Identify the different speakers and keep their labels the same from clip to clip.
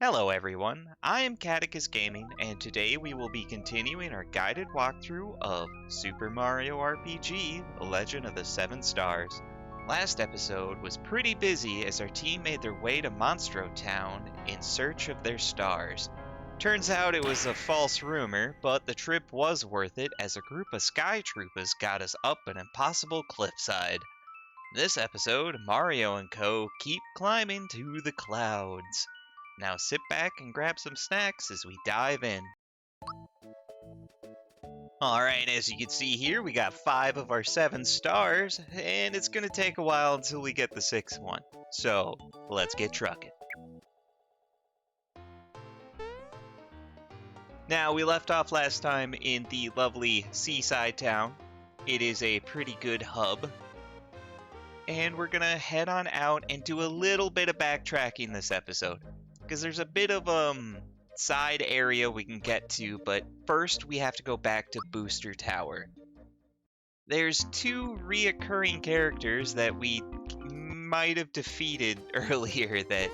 Speaker 1: Hello everyone, I am Catechus Gaming, and today we will be continuing our guided walkthrough of Super Mario RPG: Legend of the Seven Stars. Last episode was pretty busy as our team made their way to Monstro Town in search of their stars. Turns out it was a false rumor, but the trip was worth it as a group of Sky Troopas got us up an impossible cliffside. This episode, Mario and co. keep climbing to the clouds. Now sit back and grab some snacks as we dive in. Alright, as you can see here, we got 5 of our 7 stars, and it's gonna take a while until we get the 6th one. So, let's get trucking. Now, we left off last time in the lovely Seaside Town. It is a pretty good hub. And we're gonna head on out and do a little bit of backtracking this episode, because there's a bit of side area we can get to, but first we have to go back to Booster Tower. There's 2 reoccurring characters that we might have defeated earlier that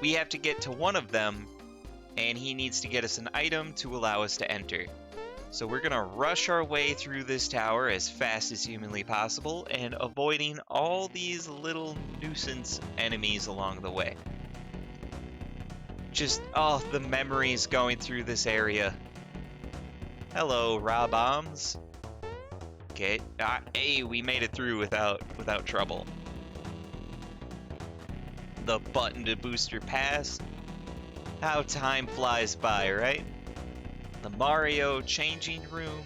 Speaker 1: we have to get to one of them, and he needs to get us an item to allow us to enter. So we're gonna rush our way through this tower as fast as humanly possible and avoiding all these little nuisance enemies along the way. Just, oh, the memories going through this area. Hello, raw bombs. Okay, hey, we made it through without trouble. The button to booster pass. How time flies by, right? The Mario changing room.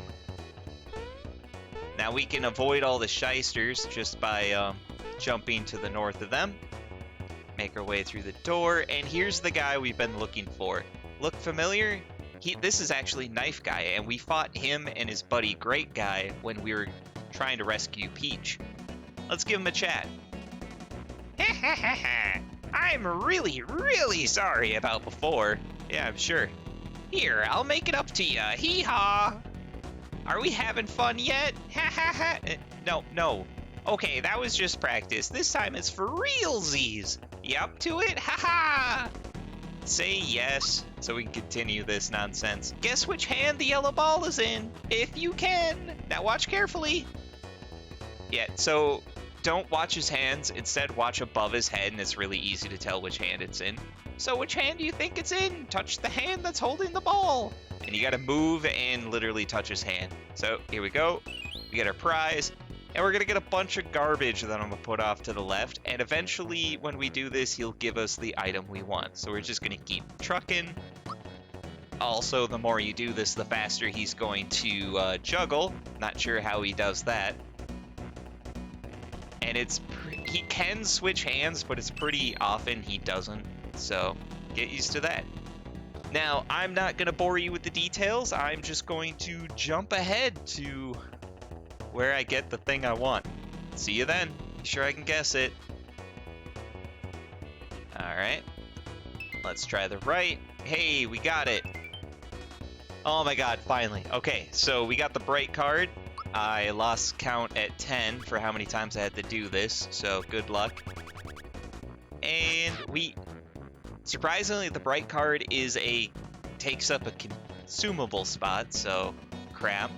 Speaker 1: Now we can avoid all the shysters just by jumping to the north of them. Make our way through the door, and here's the guy we've been looking for. Look familiar? This is actually Knife Guy, and we fought him and his buddy Great Guy when we were trying to rescue Peach. Let's give him a chat. I'm really sorry about before. Yeah, I'm sure. Here, I'll make it up to ya. Hee-haw! Are we having fun yet? Ha. No. Okay, that was just practice. This time it's for realsies. You up to it? Ha. Say yes, so we can continue this nonsense. Guess which hand the yellow ball is in, if you can. Now watch carefully. Yeah, so don't watch his hands. Instead, watch above his head, and it's really easy to tell which hand it's in. So which hand do you think it's in? Touch the hand that's holding the ball. And you gotta move and literally touch his hand. So here we go. We get our prize. And we're gonna get a bunch of garbage that I'm gonna put off to the left. And eventually, when we do this, he'll give us the item we want. So we're just gonna keep trucking. Also, the more you do this, the faster he's going to juggle. Not sure how he does that. And he can switch hands, but it's pretty often he doesn't. So, get used to that. Now, I'm not going to bore you with the details. I'm just going to jump ahead to where I get the thing I want. See you then. Be sure I can guess it. Alright. Let's try the right. Hey, we got it. Oh my god, finally. Okay, so we got the bright card. I lost count at 10 for how many times I had to do this, so good luck. And surprisingly, the bright card takes up a consumable spot, so crap.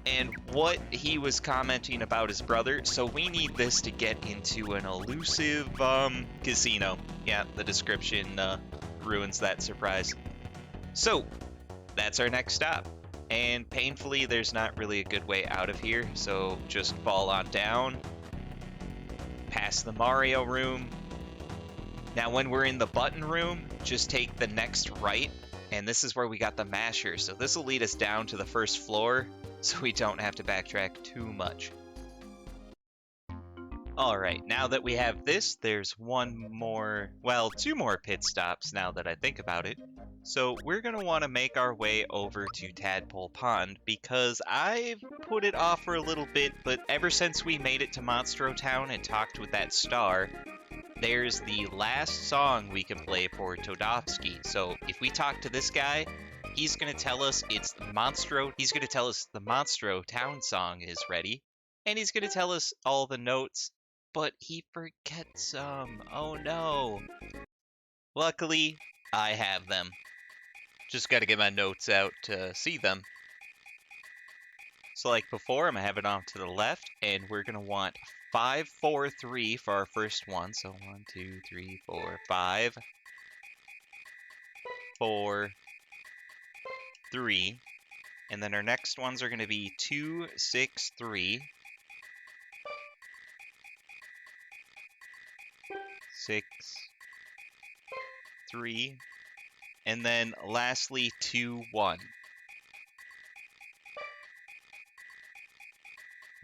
Speaker 1: And what he was commenting about his brother, so we need this to get into an elusive casino. Yeah, the description ruins that surprise. So, that's our next stop. And painfully, there's not really a good way out of here, so just fall on down. Past the Mario room. Now, when we're in the button room, just take the next right, and this is where we got the masher, so this will lead us down to the first floor, so we don't have to backtrack too much. Alright, now that we have this, there's two more pit stops now that I think about it. So we're going to want to make our way over to Tadpole Pond, because I've put it off for a little bit, but ever since we made it to Monstro Town and talked with that star, there's the last song we can play for Todovsky. So if we talk to this guy, he's going to tell us the Monstro Town song is ready, and he's going to tell us all the notes, but he forgets some. Oh no. Luckily, I have them. Just gotta get my notes out to see them. So like before, I'm gonna have it off to the left, and we're gonna want 5, 4, 3 for our first one. So 1, 2, 3, 4, 5, 4, 3. And then our next ones are gonna be 2, 6, 3, 6, 3, and then lastly 2, 1.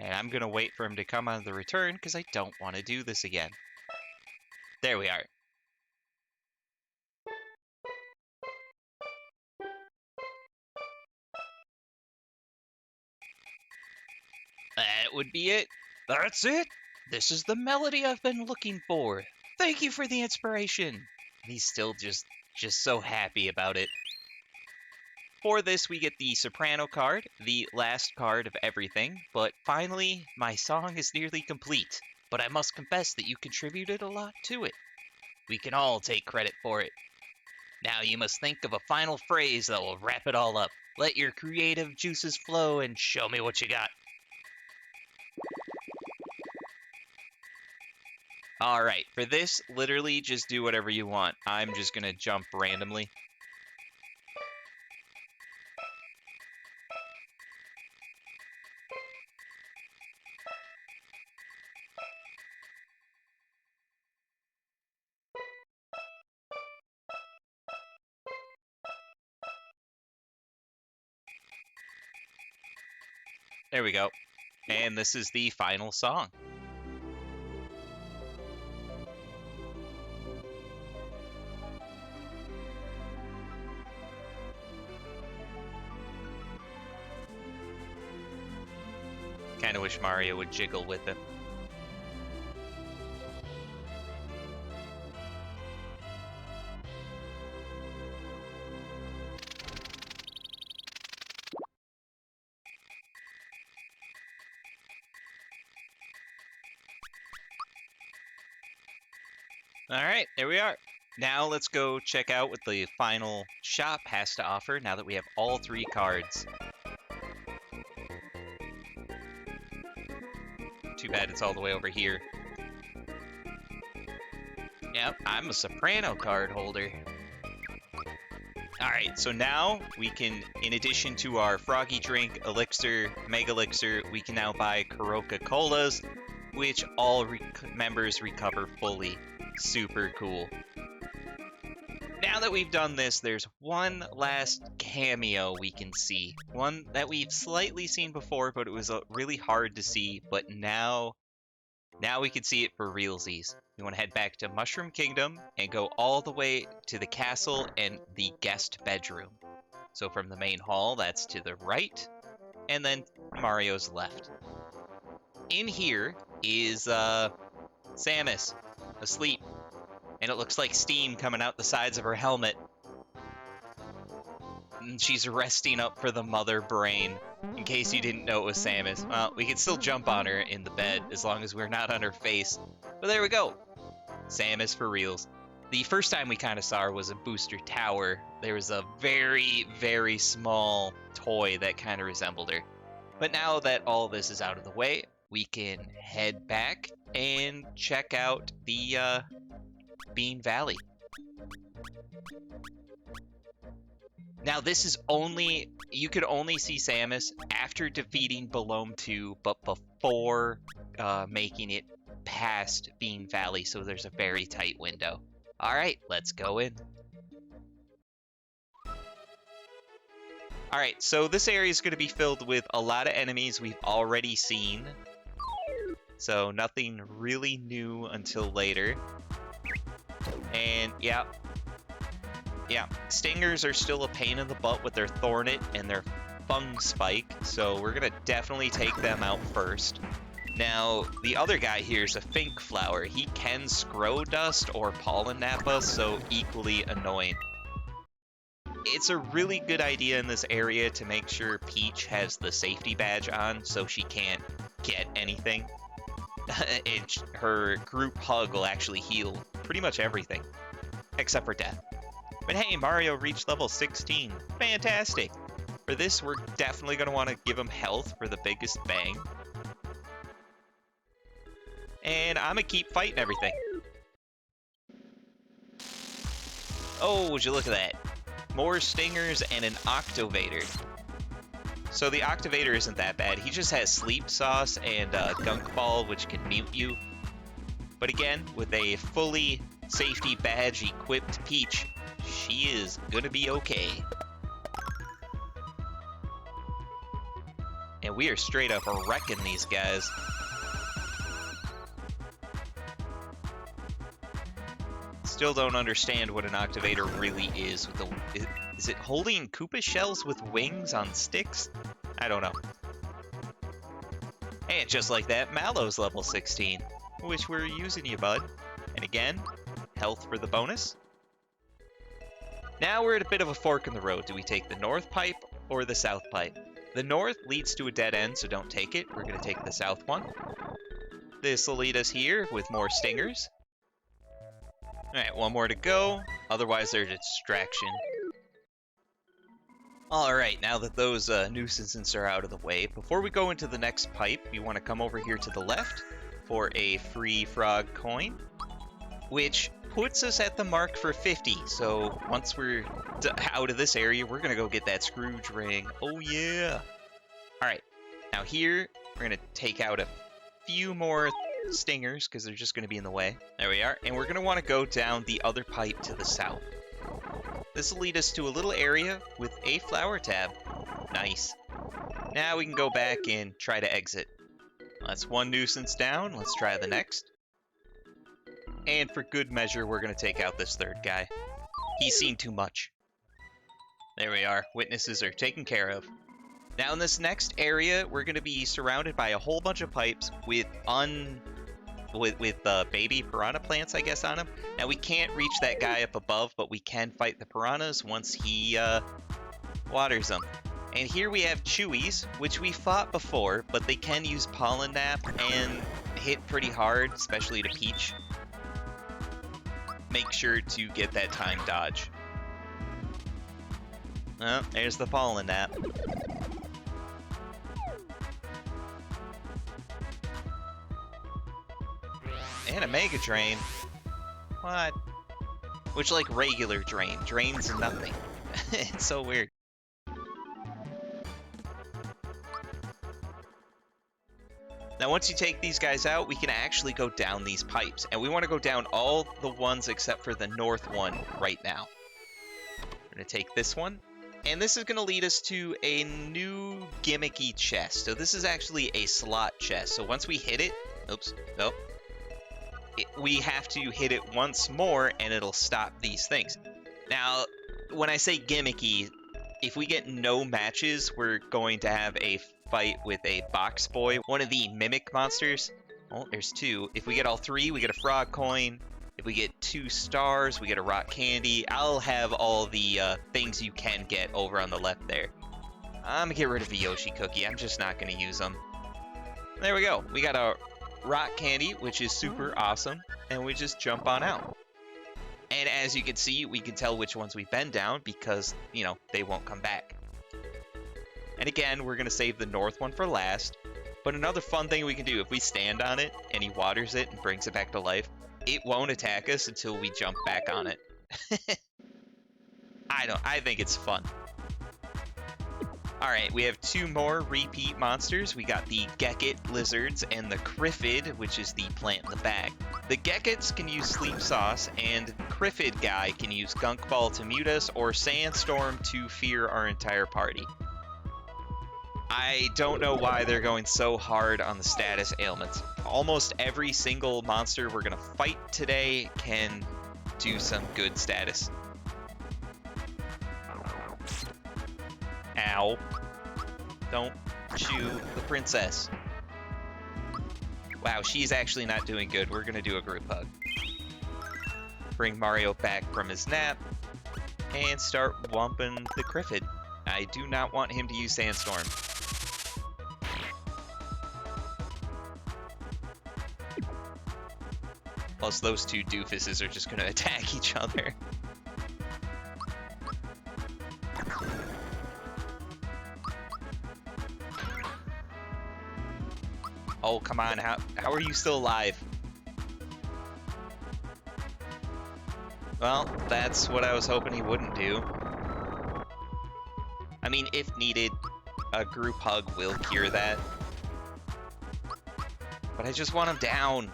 Speaker 1: And I'm gonna wait for him to come on the return because I don't want to do this again. There we are. That would be it. That's it. This is the melody I've been looking for. Thank you for the inspiration. And he's still just so happy about it. For this, we get the soprano card, the last card of everything. But finally, my song is nearly complete. But I must confess that you contributed a lot to it. We can all take credit for it. Now you must think of a final phrase that will wrap it all up. Let your creative juices flow and show me what you got. Alright, for this, literally just do whatever you want. I'm just gonna jump randomly. There we go. And this is the final song. Kinda wish Mario would jiggle with it. Alright, there we are. Now let's go check out what the final shop has to offer now that we have all 3 cards. Too bad it's all the way over here. Yep, I'm a soprano card holder. Alright, so now we can, in addition to our froggy drink, elixir, mega elixir, we can now buy Karoka Colas, which all members recover fully. Super cool. Now that we've done this, there's one last cameo we can see. One that we've slightly seen before, but it was really hard to see, but now we can see it for realsies. We want to head back to Mushroom Kingdom and go all the way to the castle and the guest bedroom. So from the main hall, that's to the right, and then Mario's left. In here is Samus, asleep, and it looks like steam coming out the sides of her helmet. And she's resting up for the mother brain. In case you didn't know it was Samus. Well, we can still jump on her in the bed as long as we're not on her face. But there we go. Samus for reals. The first time we kind of saw her was in Booster Tower. There was a very, very small toy that kind of resembled her. But now that all this is out of the way, we can head back and check out the Bean Valley. Now this is only, you could only see Samus after defeating Belome 2, but before making it past Bean Valley, so there's a very tight window. Alright, let's go in. Alright, so this area is going to be filled with a lot of enemies we've already seen. So nothing really new until later. And yeah, stingers are still a pain in the butt with their Thornet and their Fung Spike, so we're gonna definitely take them out first. Now, the other guy here is a Fink Flower. He can Scrow Dust or Pollen Nap us, so equally annoying. It's a really good idea in this area to make sure Peach has the safety badge on so she can't get anything. Her group hug will actually heal pretty much everything. except for death. But hey, Mario reached level 16. Fantastic! For this, we're definitely going to want to give him health for the biggest bang. And I'm going to keep fighting everything. Oh, would you look at that? More stingers and an Octovader. So the Octovader isn't that bad. He just has Sleep Sauce and Gunk Ball, which can mute you. But again, with a fully safety badge equipped Peach, she is gonna be okay. And we are straight up wrecking these guys. Still don't understand what an Octovader really is. With the, is it holding Koopa shells with wings on sticks? I don't know. And just like that, Mallow's level 16. Wish we were using you, bud. And again, health for the bonus. Now we're at a bit of a fork in the road. Do we take the north pipe or the south pipe? The north leads to a dead end, so don't take it. We're going to take the south one. This will lead us here with more stingers. Alright, one more to go. Otherwise, they're a distraction. Alright, now that those nuisances are out of the way, before we go into the next pipe, you want to come over here to the left for a free frog coin, which puts us at the mark for 50. So once we're out of this area, we're going to go get that Scrooge ring. Oh yeah! Alright, now here, we're going to take out a few more stingers because they're just going to be in the way. There we are. And we're going to want to go down the other pipe to the south. This will lead us to a little area with a flower tab. Nice. Now we can go back and try to exit. That's one nuisance down. Let's try the next. And for good measure, we're going to take out this third guy. He's seen too much. There we are. Witnesses are taken care of. Now in this next area, we're going to be surrounded by a whole bunch of pipes with baby piranha plants, I guess, on them. Now we can't reach that guy up above, but we can fight the piranhas once he waters them. And here we have Chewies, which we fought before, but they can use Pollen Nap and hit pretty hard, especially to Peach. Make sure to get that time dodge. Oh, there's the Pollen Nap. And a Mega Drain. What? Which, like, regular Drain. Drains nothing. It's so weird. Now, once you take these guys out, we can actually go down these pipes. And we want to go down all the ones except for the north one right now. We're going to take this one. And this is going to lead us to a new gimmicky chest. So this is actually a slot chest. So once we hit it... Oops. Nope. We have to hit it once more, and it'll stop these things. Now, when I say gimmicky, if we get no matches, we're going to have a fight with a Box Boy, one of the mimic monsters. Oh, there's two. If we get all three, we get a frog coin. If we get 2 stars, we get a rock candy. I'll have all the things you can get over on the left there. I'm gonna get rid of the Yoshi cookie. I'm just not gonna use them. There we go. We got a rock candy, which is super awesome, and we just jump on out. And as you can see, we can tell which ones we've been down because, you know, they won't come back. And again, we're going to save the north one for last. But another fun thing we can do, if we stand on it and he waters it and brings it back to life, it won't attack us until we jump back on it. I think it's fun. Alright, we have 2 more repeat monsters. We got the Geckit lizards and the Kriffid, which is the plant in the bag. The Geckits can use Sleep Sauce, and Kriffid guy can use Gunk Ball to mute us or Sandstorm to fear our entire party. I don't know why they're going so hard on the status ailments. Almost every single monster we're going to fight today can do some good status. Ow. Don't chew the princess. Wow, she's actually not doing good. We're gonna do a group hug. Bring Mario back from his nap. And start whumping the Kriffid. I do not want him to use Sandstorm. Plus, those two doofuses are just going to attack each other. Oh, come on. How are you still alive? Well, that's what I was hoping he wouldn't do. I mean, if needed, a group hug will cure that. But I just want him down.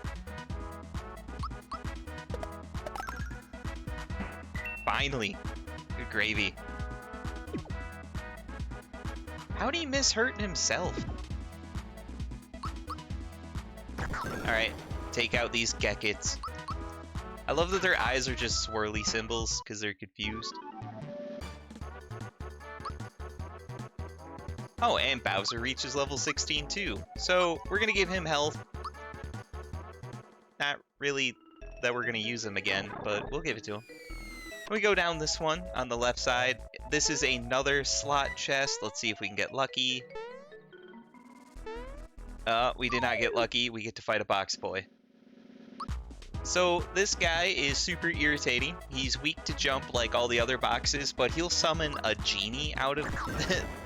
Speaker 1: Finally. Good gravy. How'd he miss hurting himself? Alright, take out these Geckits. I love that their eyes are just swirly symbols because they're confused. Oh, and Bowser reaches level 16 too. So we're going to give him health. Not really that we're going to use him again, but we'll give it to him. We go down this one on the left side. This is another slot chest. Let's see if we can get lucky. We did not get lucky. We get to fight a box boy. So this guy is super irritating. He's weak to jump like all the other boxes, but he'll summon a genie out of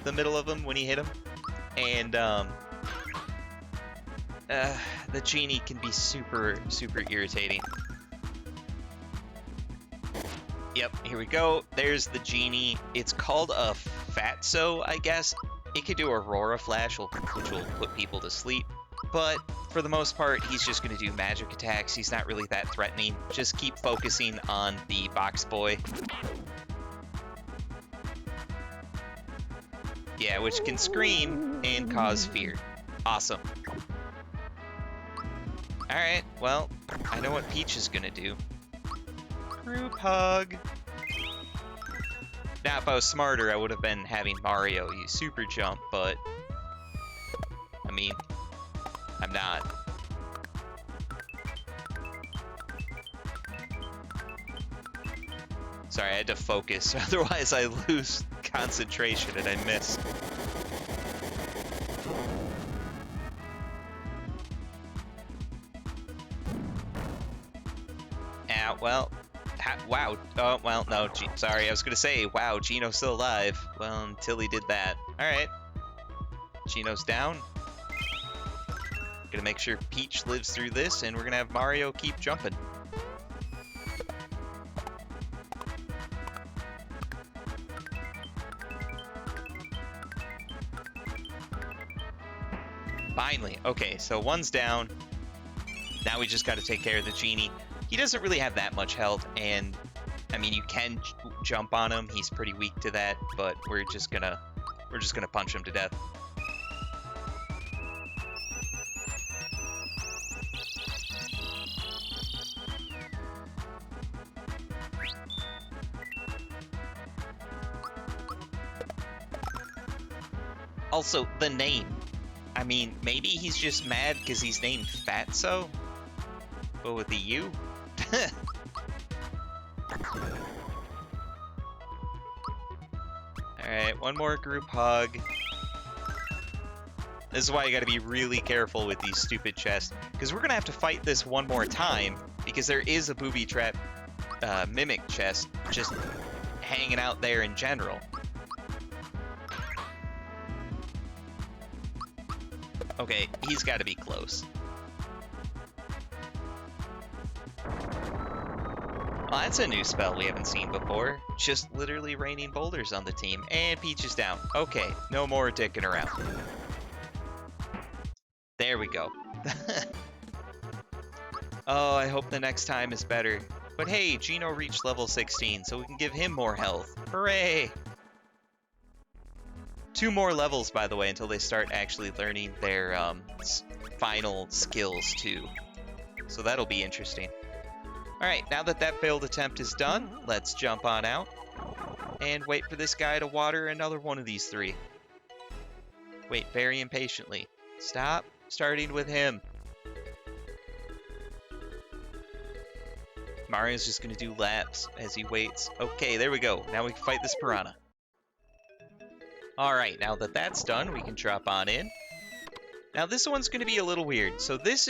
Speaker 1: the middle of him when he hit him. And the genie can be super irritating. Yep, here we go. There's the genie. It's called a Fatso, I guess. It could do Aurora Flash, which will put people to sleep. But for the most part, he's just going to do magic attacks. He's not really that threatening. Just keep focusing on the box boy. Yeah, which can scream and cause fear. Awesome. Alright, well, I know what Peach is going to do. Group hug. Now, if I was smarter, I would have been having Mario use super jump, but I mean, I'm not. Sorry, I had to focus, otherwise I lose concentration and I miss. Well, wow. Oh, well, no, sorry, I was gonna say, wow, Gino's still alive. Well, until he did that. Alright. Gino's down. Gonna make sure Peach lives through this, and we're gonna have Mario keep jumping. Finally. Okay, so one's down. Now we just gotta take care of the genie. He doesn't really have that much health, and I mean, you can jump on him. He's pretty weak to that, but we're just gonna punch him to death. Also, the name. I mean, maybe he's just mad because he's named Fatso, but with the U. Alright, one more group hug. This is why you gotta be really careful with these stupid chests, because we're gonna have to fight this one more time, because there is a booby trap mimic chest just hanging out there in general. Okay, he's gotta be close. Well, that's a new spell we haven't seen before. Just literally raining boulders on the team. And Peach is down. Okay, no more dicking around. There we go. Oh, I hope the next time is better. But hey, Gino reached level 16, so we can give him more health. Hooray! 2 more levels, by the way, until they start actually learning their final skills, too. So that'll be interesting. Alright, now that that failed attempt is done, let's jump on out and wait for this guy to water another one of these 3. Wait very impatiently. Stop starting with him. Mario's just going to do laps as he waits. Okay, there we go. Now we can fight this piranha. Alright, now that that's done, we can drop on in. Now this one's going to be a little weird. So this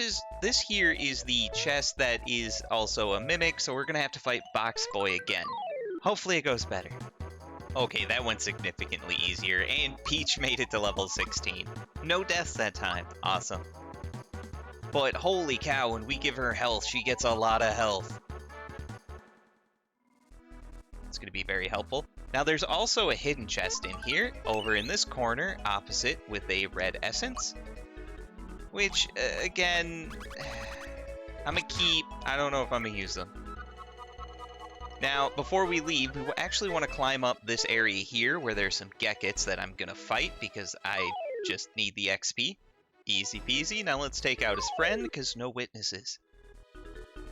Speaker 1: here is the chest that is also a mimic, so we're going to have to fight Box Boy again. Hopefully it goes better. Okay, that went significantly easier, and Peach made it to level 16. No deaths that time. Awesome. But holy cow, when we give her health, she gets a lot of health. It's going to be very helpful. Now there's also a hidden chest in here, over in this corner, opposite, with a red essence. Which, again, I'm going to keep. I don't know if I'm going to use them. Now, before we leave, we actually want to climb up this area here where there's some Geckits that I'm going to fight because I just need the XP. Easy peasy. Now let's take out his friend because no witnesses.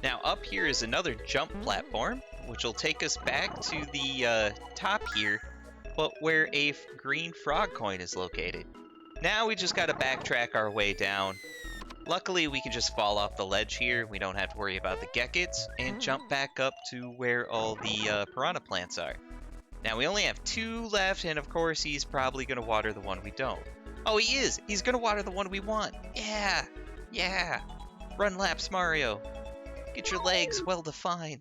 Speaker 1: Now up here is another jump platform, which will take us back to the top here, but where a green frog coin is located. Now we just got to backtrack our way down. Luckily, we can just fall off the ledge here. We don't have to worry about the Geckits, and jump back up to where all the piranha plants are. Now, we only have 2 left, and of course, he's probably going to water the one we don't. Oh, he is! He's going to water the one we want! Yeah! Yeah! Run laps, Mario! Get your legs well defined!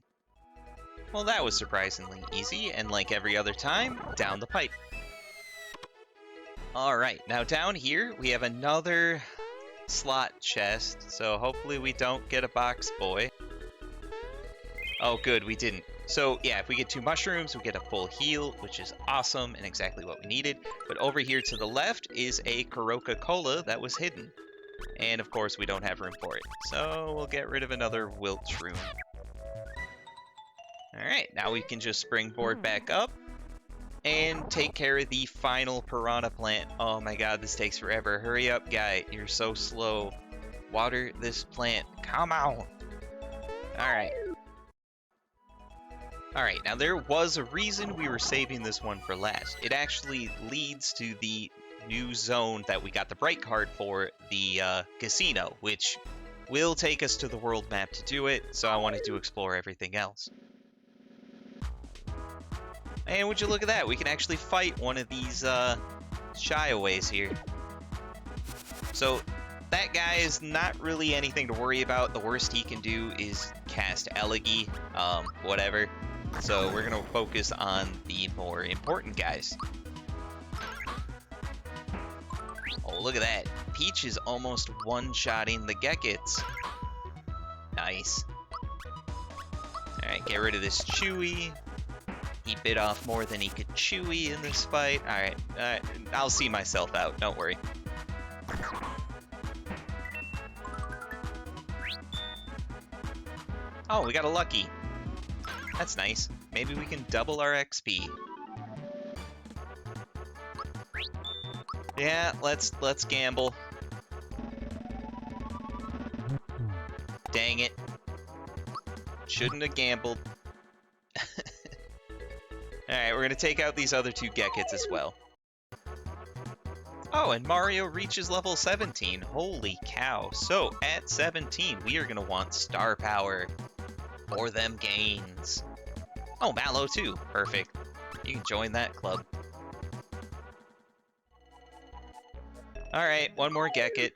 Speaker 1: Well, that was surprisingly easy, and like every other time, down the pipe. Alright, now down here, we have another slot chest, so hopefully we don't get a Box Boy. Oh good, we didn't. So yeah, if we get 2 mushrooms, we get a full heal, which is awesome and exactly what we needed. But over here to the left is a Coca-Cola that was hidden. And of course we don't have room for it, so we'll get rid of another Wilt Shroom. Alright, now we can just springboard back up and take care of the final piranha plant. Oh my god, this takes forever. Hurry up, guy. You're so slow. Water this plant. Come on. Alright. Alright, now there was a reason we were saving this one for last. It actually leads to the new zone that we got the bright card for, the casino, which will take us to the world map to do it, so I wanted to explore everything else. And would you look at that, we can actually fight one of these Shy Aways here. So that guy is not really anything to worry about. The worst he can do is cast Elegy, whatever. So we're going to focus on the more important guys. Oh, look at that. Peach is almost one-shotting the Geckits. Nice. Alright, get rid of this Chewy. He bit off more than he could chewy in this fight. Alright, I'll see myself out, don't worry. Oh, we got a lucky. That's nice. Maybe we can double our XP. Yeah, let's gamble. Dang it. Shouldn't have gambled. Alright, we're gonna take out these other 2 Geckits as well. Oh, and Mario reaches level 17. Holy cow. So, at 17, we are gonna want star power for them gains. Oh, Mallow too. Perfect. You can join that club. Alright, one more Geckit.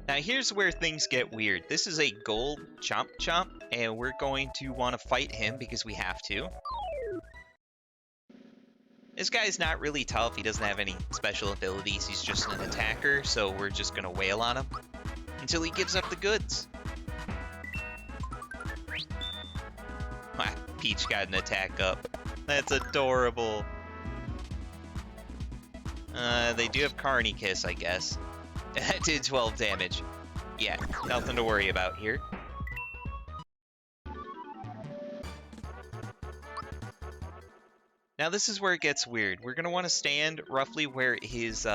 Speaker 1: Now here's where things get weird. This is a gold Chomp Chomp, and we're going to want to fight him because we have to. This guy's not really tough. He doesn't have any special abilities. He's just an attacker, so we're just going to wail on him until he gives up the goods. Ah, Peach got an attack up. That's adorable. They do have Carny Kiss, I guess. That did 12 damage. Yeah, nothing to worry about here. Now this is where it gets weird. We're going to want to stand roughly where his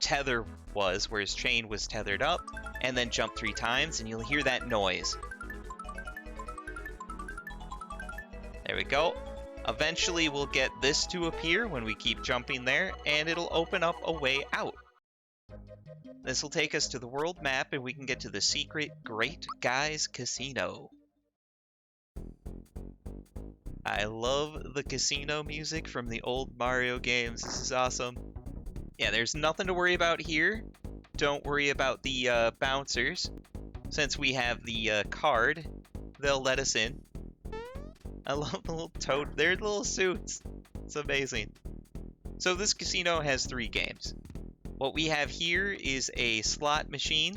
Speaker 1: tether was, where his chain was tethered up, and then jump 3 times, and you'll hear that noise. There we go. Eventually we'll get this to appear when we keep jumping there, and it'll open up a way out. This will take us to the world map, and we can get to the secret Great Guys Casino. I love the casino music from the old Mario games. This is awesome. Yeah, there's nothing to worry about here. don't worry about the bouncers. Since we have the card, they'll let us in. I love the little toad, their little suits. It's amazing. So this casino has 3 games. What we have here is a slot machine.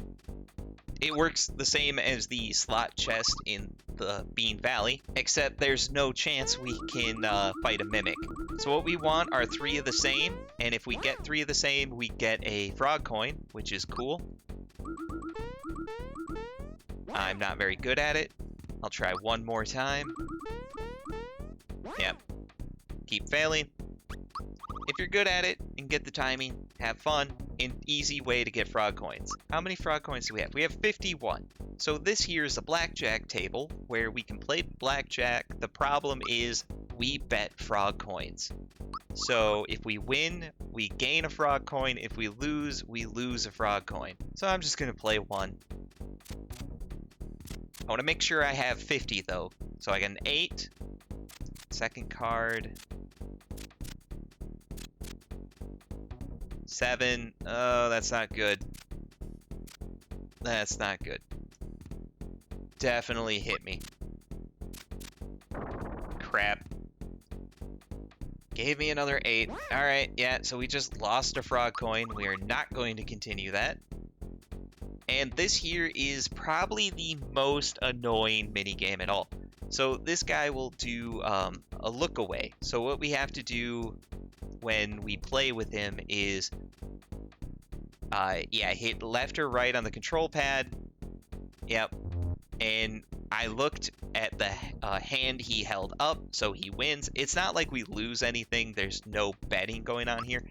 Speaker 1: It works the same as the slot chest in the Bean Valley, except there's no chance we can fight a mimic. So what we want are 3 of the same, and if we get 3 of the same, we get a frog coin, which is cool. I'm not very good at it. I'll try one more time. Yep. Keep failing. If you're good at it and get the timing, have fun. An easy way to get frog coins. How many frog coins do we have? We have 51. So this here is a blackjack table where we can play blackjack. The problem is we bet frog coins. So if we win, we gain a frog coin. If we lose a frog coin. So I'm just going to play one. I want to make sure I have 50 though. So I got an 8. Second card. 7. Oh, that's not good. That's not good. Definitely hit me. Crap. Gave me another 8. Alright, yeah, so we just lost a frog coin. We are not going to continue that. And this here is probably the most annoying minigame at all. So this guy will do a look away. So what we have to do when we play with him is, hit left or right on the control pad. Yep. And I looked at the hand he held up, so he wins. It's not like we lose anything. There's no betting going on here.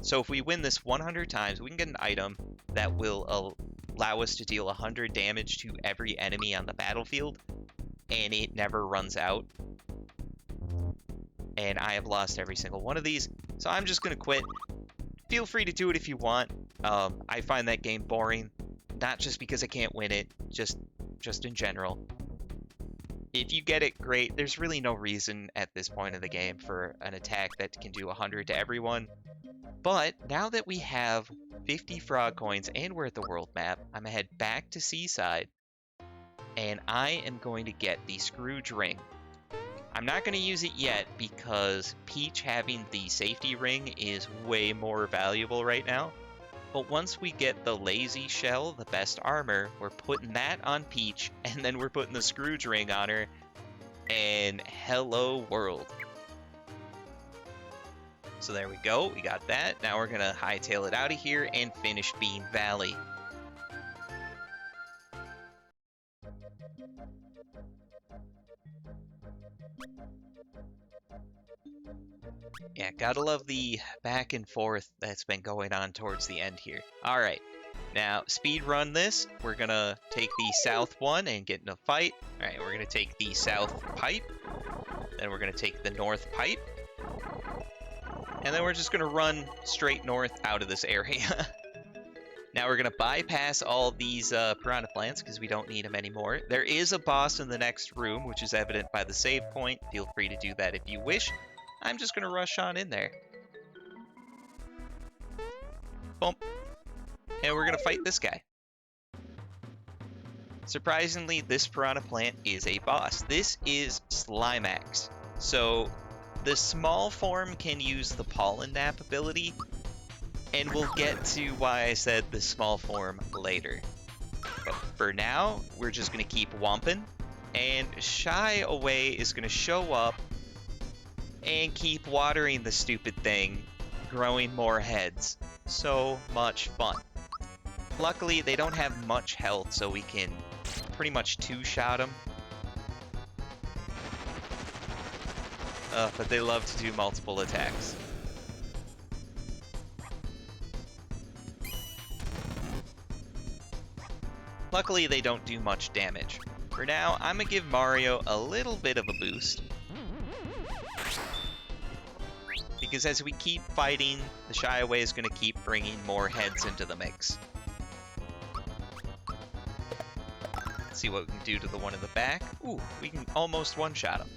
Speaker 1: So if we win this 100 times, we can get an item that will allow us to deal 100 damage to every enemy on the battlefield, and it never runs out. And I have lost every single one of these, so I'm just going to quit. Feel free to do it if you want. I find that game boring, not just because I can't win it, just in general. If you get it, great. There's really no reason at this point in the game for an attack that can do 100 to everyone. But now that we have 50 frog coins and we're at the world map, I'm going to head back to Seaside, and I am going to get the Scrooge ring. I'm not going to use it yet because Peach having the safety ring is way more valuable right now. But once we get the lazy shell, the best armor, we're putting that on Peach, and then we're putting the Scrooge ring on her, and hello world. So there we go, we got that. Now we're going to hightail it out of here and finish Bean Valley. Yeah, gotta love the back and forth that's been going on towards the end here. Alright, now speed run this. We're gonna take the south one and get in a fight. Alright, we're gonna take the south pipe. Then we're gonna take the north pipe. And then we're just gonna run straight north out of this area. Now we're gonna bypass all these piranha plants because we don't need them anymore. There is a boss in the next room, which is evident by the save point. Feel free to do that if you wish. I'm just going to rush on in there. Boom. And we're going to fight this guy. Surprisingly, this piranha plant is a boss. This is Slimax. So, the small form can use the Pollen Nap ability, and we'll get to why I said the small form later. But for now, we're just going to keep whomping, and Shy Away is going to show up and keep watering the stupid thing, growing more heads. So much fun. Luckily, they don't have much health, so we can pretty much two-shot them. But they love to do multiple attacks. Luckily, they don't do much damage. For now, I'm gonna give Mario a little bit of a boost. Because as we keep fighting, the Shy Away is going to keep bringing more heads into the mix. Let's see what we can do to the one in the back. Ooh, we can almost one-shot him.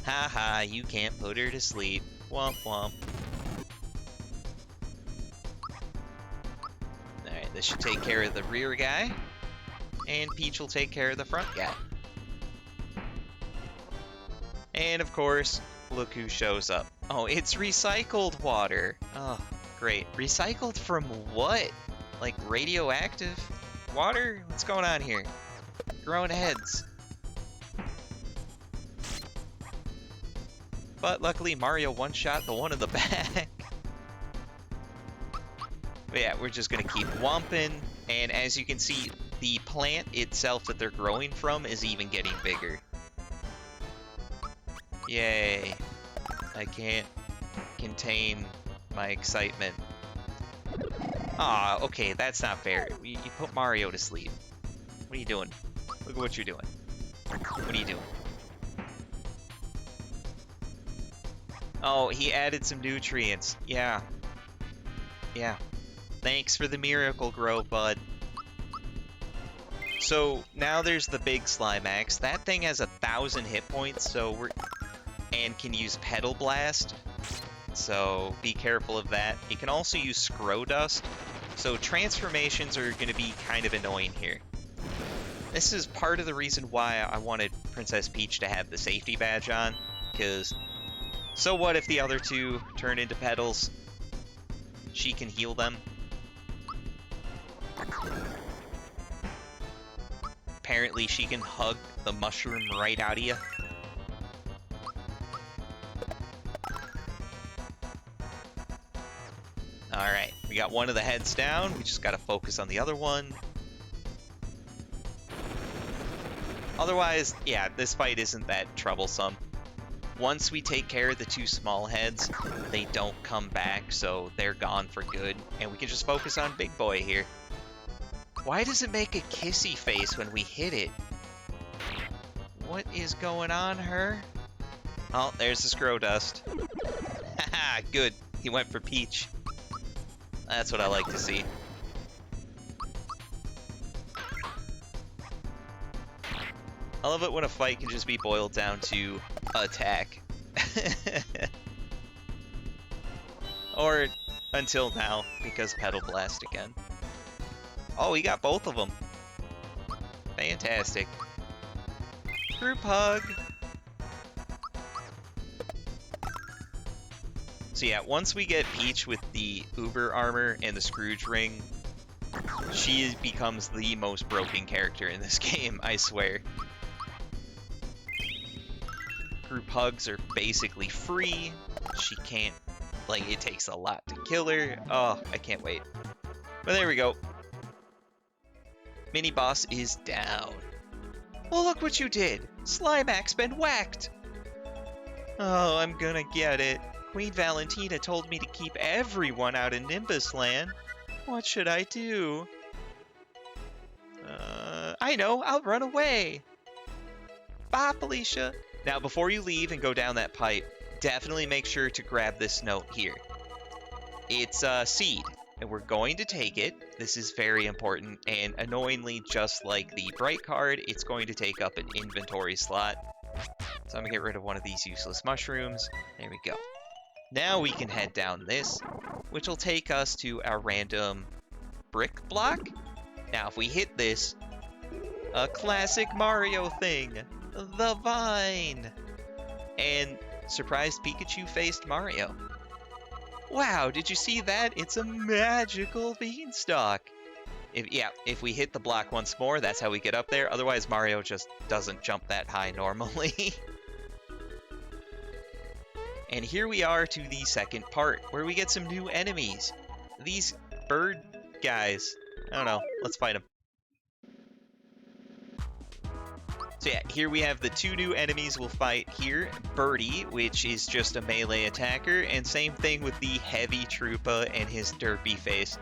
Speaker 1: Haha, you can't put her to sleep. Womp womp. This should take care of the rear guy, and Peach will take care of the front guy. And of course, look who shows up. Oh, it's recycled water. Oh, great. Recycled from what? Like radioactive water? What's going on here? Growing heads. But luckily, Mario one-shot the one in the back. But yeah, we're just gonna keep whomping. And as you can see, the plant itself that they're growing from is even getting bigger. Yay. I can't contain my excitement. Aw, okay, that's not fair. You put Mario to sleep. What are you doing? Look at what you're doing. What are you doing? Oh, he added some nutrients. Yeah. Yeah. Thanks for the miracle grow, bud. So, now there's the big Slimax. That thing has 1,000 hit points, so we're... and can use Petal Blast. So, be careful of that. It can also use Scrow Dust. So, transformations are going to be kind of annoying here. This is part of the reason why I wanted Princess Peach to have the safety badge on. Because, so what if the other two turn into petals? She can heal them. Apparently she can hug the mushroom right out of you. Alright, we got one of the heads down. We just gotta focus on the other one. Otherwise, yeah, this fight isn't that troublesome. Once we take care of the two small heads, they don't come back, so they're gone for good. And we can just focus on Big Boy here. Why does it make a kissy face when we hit it? What is going on, her? Oh, there's the Scrow Dust. Haha, good. He went for Peach. That's what I like to see. I love it when a fight can just be boiled down to attack. Or until now, because Petal Blast again. Oh, he got both of them. Fantastic. Group hug. So yeah, once we get Peach with the Uber armor and the Scrooge ring, she becomes the most broken character in this game, I swear. Group hugs are basically free. She can't, like, it takes a lot to kill her. Oh, I can't wait. But there we go. Mini boss is down. Well, look what you did. Slimax been whacked. Oh, I'm gonna get it. Queen Valentina told me to keep everyone out of Nimbus Land. What should I do? I know, I'll run away. Bye, Felicia. Now, before you leave and go down that pipe, definitely make sure to grab this note here. It's a seed, and we're going to take it. This is very important, and annoyingly, just like the Bright card, it's going to take up an inventory slot. So I'm gonna get rid of one of these useless mushrooms. There we go. Now we can head down this, which will take us to our random brick block. Now, if we hit this, a classic Mario thing, the vine, and surprised Pikachu-faced Mario. Wow, did you see that? It's a magical beanstalk. If we hit the block once more, that's how we get up there. Otherwise, Mario just doesn't jump that high normally. And here we are to the second part, where we get some new enemies. These bird guys. I don't know. Let's fight them. So yeah, here we have the two new enemies we'll fight here. Birdy, which is just a melee attacker, and same thing with the Heavy Troopa and his derpy face.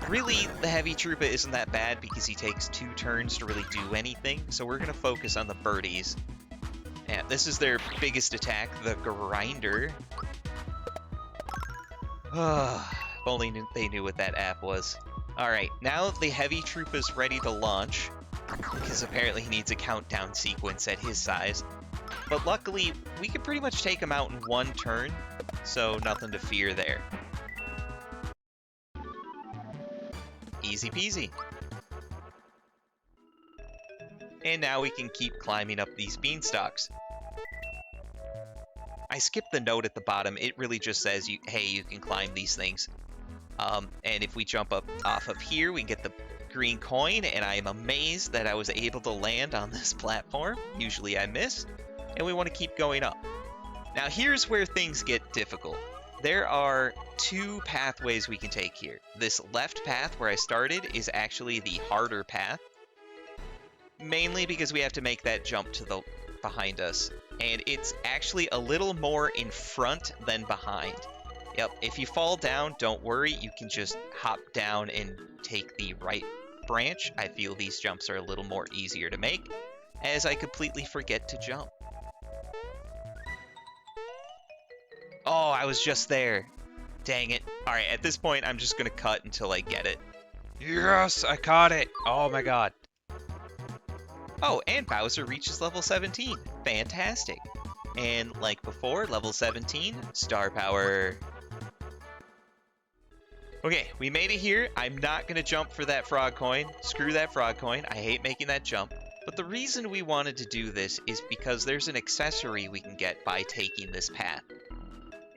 Speaker 1: Really, the Heavy Troopa isn't that bad because he takes 2 turns to really do anything, so we're going to focus on the birdies. Yeah, this is their biggest attack, the Grinder. If only they knew what that app was. Alright, now the Heavy Troopa's ready to launch, because apparently he needs a countdown sequence at his size. But luckily, we can pretty much take him out in 1 turn, so nothing to fear there. Easy peasy. And now we can keep climbing up these beanstalks. I skipped the note at the bottom. It really just says, hey, you can climb these things. And if we jump up off of here, we can get the green coin, and I am amazed that I was able to land on this platform. Usually I miss, and we want to keep going up. Now here's where things get difficult. There are two pathways we can take here. This left path where I started is actually the harder path, mainly because we have to make that jump to the behind us, and it's actually a little more in front than behind. Yep, if you fall down, don't worry, you can just hop down and take the right branch. I feel these jumps are a little more easier to make, as I completely forget to jump. Oh, I was just there. Dang it. Alright, at this point, I'm just gonna cut until I get it. Yes, I caught it! Oh my god. Oh, and Bowser reaches level 17. Fantastic. And like before, level 17, star power. Okay, we made it here. I'm not going to jump for that frog coin. Screw that frog coin. I hate making that jump. But the reason we wanted to do this is because there's an accessory we can get by taking this path.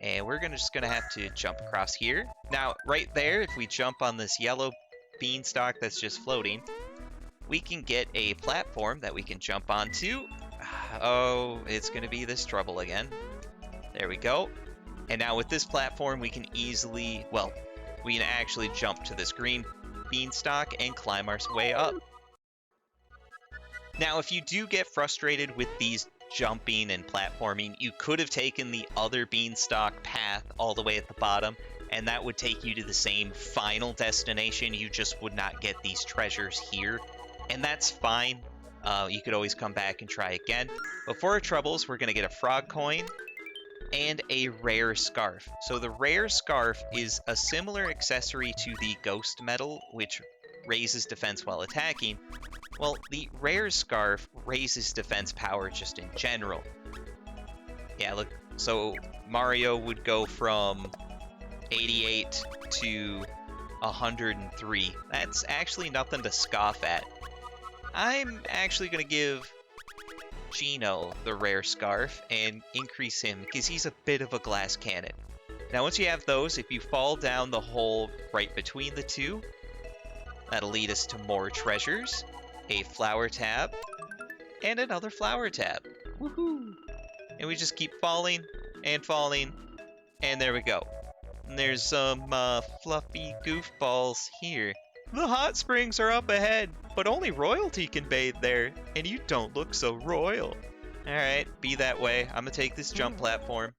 Speaker 1: And we're just going to have to jump across here. Now, right there, if we jump on this yellow beanstalk that's just floating, we can get a platform that we can jump onto. Oh, it's going to be this trouble again. There we go. And now with this platform, we can easily, well, we can actually jump to this green beanstalk and climb our way up. Now, if you do get frustrated with these jumping and platforming, you could have taken the other beanstalk path all the way at the bottom, and that would take you to the same final destination. You just would not get these treasures here, and that's fine. You could always come back and try again. But for our troubles, we're going to get a frog coin and a rare scarf. So the rare scarf is a similar accessory to the ghost medal, which raises defense while attacking. Well, the rare scarf raises defense power just in general. Yeah, look, so Mario would go from 88 to 103. That's actually nothing to scoff at. I'm actually going to give Gino the rare scarf and increase him because he's a bit of a glass cannon. Now once you have those, if you fall down the hole right between the two, that'll lead us to more treasures, a flower tab, and another flower tab. Woohoo! And we just keep falling, and there we go. And there's some fluffy goofballs here. The hot springs are up ahead, but only royalty can bathe there, and you don't look so royal. Alright, be that way. I'm gonna take this jump platform.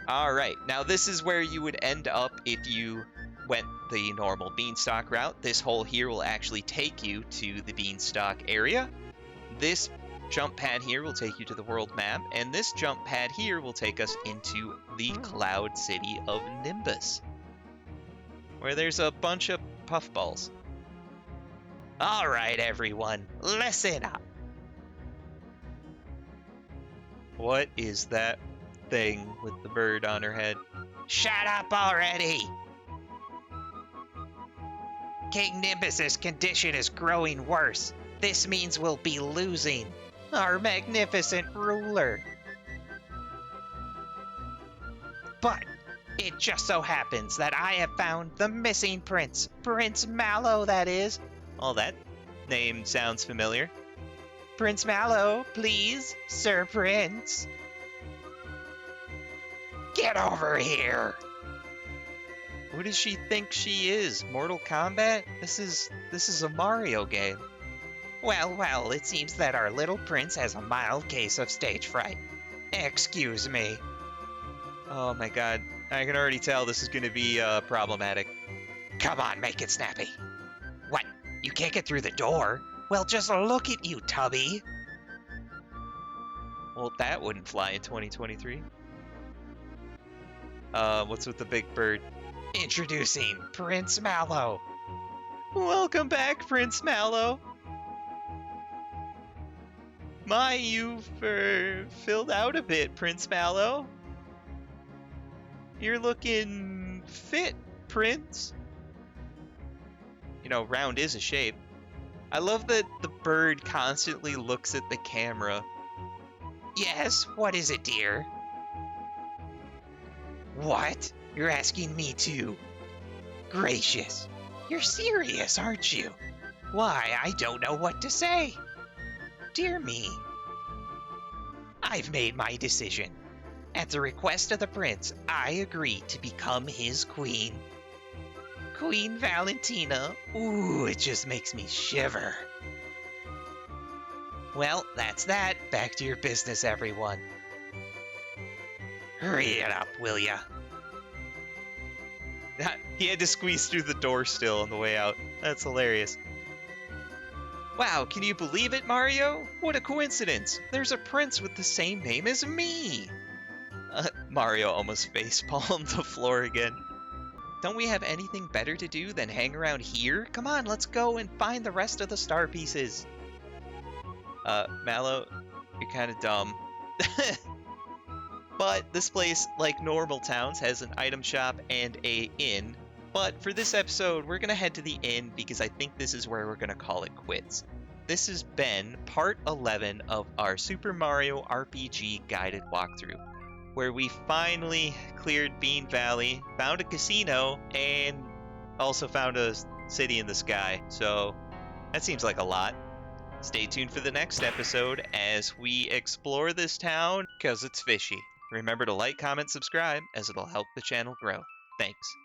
Speaker 1: Alright, now this is where you would end up if you went the normal beanstalk route. This hole here will actually take you to the beanstalk area. This jump pad here will take you to the world map, and this jump pad here will take us into the Cloud City of Nimbus, where there's a bunch of puffballs. Alright everyone, listen up. What is that thing with the bird on her head? Shut up already! King Nimbus's condition is growing worse. This means we'll be losing our magnificent ruler. But it just so happens that I have found the missing prince. Prince Mallow, that is. Oh, that name sounds familiar. Prince Mallow, please, Sir Prince. Get over here. Who does she think she is? Mortal Kombat? This is a Mario game. Well, it seems that our little prince has a mild case of stage fright. Excuse me. Oh my god. I can already tell this is going to be problematic. Come on, make it snappy. What? You can't get through the door? Well, just look at you, Tubby. Well, that wouldn't fly in 2023. What's with the big bird? Introducing Prince Mallow. Welcome back, Prince Mallow. You've filled out a bit, Prince Mallow. You're looking fit, Prince. you know, round is a shape. I love that the bird constantly looks at the camera. Yes, what is it, dear? What? You're asking me to? Gracious. You're serious, aren't you? Why, I don't know what to say. Dear me. I've made my decision. At the request of the prince, I agree to become his queen. Queen Valentina. Ooh, it just makes me shiver. Well, that's that. Back to your business, everyone. Hurry it up, will ya? He had to squeeze through the door still on the way out. That's hilarious. Wow, can you believe it, Mario? What a coincidence. There's a prince with the same name as me. Mario almost facepalmed the floor again. Don't we have anything better to do than hang around here? Come on, let's go and find the rest of the star pieces. Mallow, you're kind of dumb. But this place, like normal towns, has an item shop and a inn. But for this episode, we're going to head to the inn because I think this is where we're going to call it quits. This has been part 11 of our Super Mario RPG guided walkthrough, where we finally cleared Bean Valley, found a casino, and also found a city in the sky. So that seems like a lot. Stay tuned for the next episode as we explore this town because it's fishy. Remember to like, comment, subscribe, as it'll help the channel grow. Thanks.